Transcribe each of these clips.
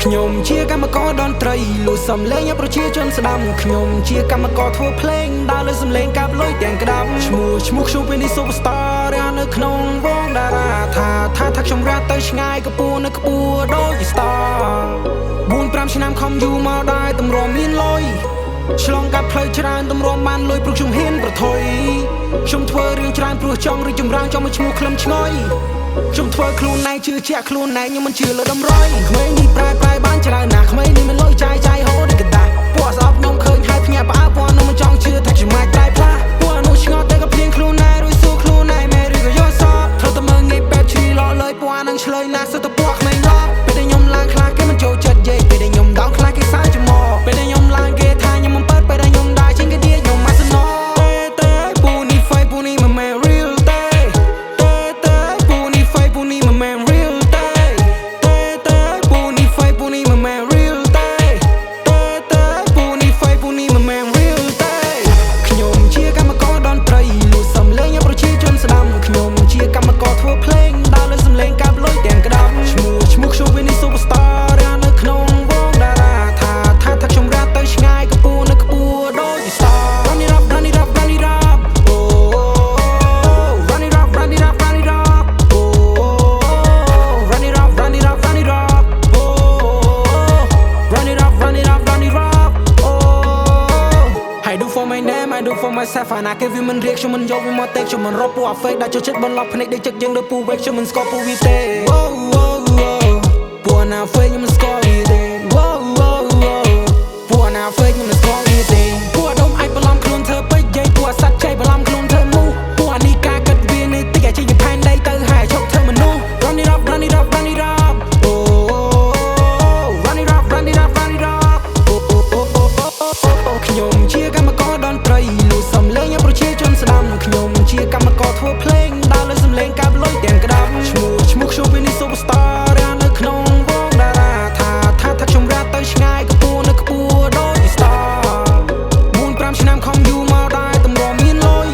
ខ្ញុំជាកម្មករតន្ត្រីលួចសំឡេងឲ្យប្រជាជនស្ដាប់ខ្ញុំជាកម្មករធ្វើភ្លេងដើរលើសំឡេងកាប់លុយទាំងក្តាប់ឈ្មោះខ្ញុំពេលនេះ Superstar រានៅក្នុងវងតារាថាខ្ញុំរះទៅឆ្ងាយកំពួរនៅខ្ពស់ដូចជា Star 4-5 ឆ្នាំខំយូរមកដែរតម្រាំមានលុយឆ្លងកាត់ផ្លូវច្រើនតម្រាំបានលុយព្រោះខ្ញុំហ៊ានប្រថុយខ្ញុំធ្វើរឿងច្រើនព្រោះចង់រីកចម្រើនចង់មកឈ្មោះក្លឹមឆ្ងុយខ្ញុំធ្វើខ្លួនឯងជឿជាក់ខ្លួនឯងខ្ញុំមិនជឿលើដំរុយក្មេងនេះប្រែបានច្រើនណាស់ក្មេងនេះមិនលុយចាយហូរដូចកដាស់ពួកស្អប់ខ្ញុំឃើញហើយភ្ញាក់ផ្អើលពួកនោះមិនចង់ជឿថាខ្ញុំអាចប្រែផ្លាស់ពួកនោះឆ្ងល់តែក៏ភ្លៀងខ្លួនឯងរួចសួរខ្លួនឯងមែនឬក៏យល់សពធ្វើតែមើងងាយបែបឈ្លីឡោលើយពួកនឹងឆ្លើយណាស់សិតតែពួកក្មេងឡប់ពេលដែលខ្ញុំឡើងខ្លះគេមិនចូលចិត្តយេពេលដែលខ្ញុំដោនខ្លះគេសើចចំមកពេលដែលខ្ញុំឡើងគេថាខ្ញុំមិនបើពេលដែលខ្ញុំដើរជាងគេឌីខ្ញុំមកស្នងតែពូនេះហ្វៃពូនេះមិនមែន real តែពូនេះហ្វៃពូនេះមិនមែន real តែពូនេះហ្វៃពូនេះមិនមែន real តែពូនេះហ្វៃពូនេះមិនមែន real តែខ្ញុំជាកម្មករតន្ត្រីលួចសំឡេងឲ្យប្រជាជនស្ដាប់ខ្ញុំជាកម្មករធ្វើភ្លេងដើរលើសំឡេងកាប់លុយទាំងក្តាប់ឈ្មោះខ្ញុំពេលនេះ Superstar រានៅក្នុងវងតារាថាខ្ញុំរះទៅឆ្ងាយកំពួរនៅខ្ពស់ដូចជា Star Run it up oh run it up oh run it up oh run it up oh run it up oh run it up oh I do for my name I do for myself and I give you មិនរៀកខ្ញុំមិនយកវាមកទេខ្ញុំមិនរកពូអាហ្វេកដែលចូលចិត្តបន្លប់ភ្នែកដូចចិត្តយើងដូចពូវេកខ្ញុំមិនស្គាល់ពូវាទេពូណាហ្វេកខ្ញុំមិនស្គាល់វាទេពូណាហ្វេកខ្ញុំមិនស្គាល់វាទេពូអាដុំអាចបន្លំខ្លួនធ្វើពេកយាយពូអាសัตว์ចៃបន្លំខ្លួនធ្វើមូពូអានេះការគិតវានេះតិចអាជីវផែនដីទៅហើយឈប់ធ្វើមនុស្ស Run it up oh run it up run it up ខ្ញុំជាកម្មករតន្ត្រីលួចសំឡេងឲ្យប្រជាជនស្ដាប់ខ្ញុំជាកម្មករធ្វើភ្លេងដើរលើសំឡេងកាប់លុយទាំងក្តាប់ឈ្មោះខ្ញុំពេលនេះ Superstar រានៅក្នុងវងតារាថាខ្ញុំរះទៅឆ្ងាយកំពួរនៅខ្ពស់ដូចជា Star 4-5 ឆ្នាំខំយូរមកដែរតម្រាំមានលុយ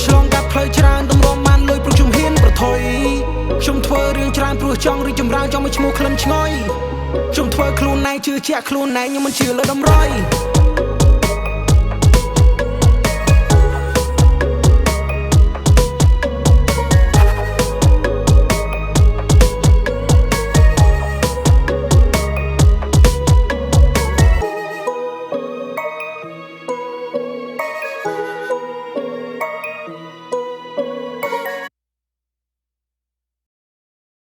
ឆ្លងកាត់ផ្លូវច្រើនតម្រាំបានលុយព្រោះខ្ញុំហ៊ានប្រថុយខ្ញុំធ្វើរឿងច្រើនព្រោះចង់រីកចម្រើនចង់មកឈ្មោះក្លឹមឆ្ងុយខ្ញុំធ្វើខ្លួនឯងជឿជាក់ខ្លួនឯងខ្ញុំមិនជឿលើដំរុយ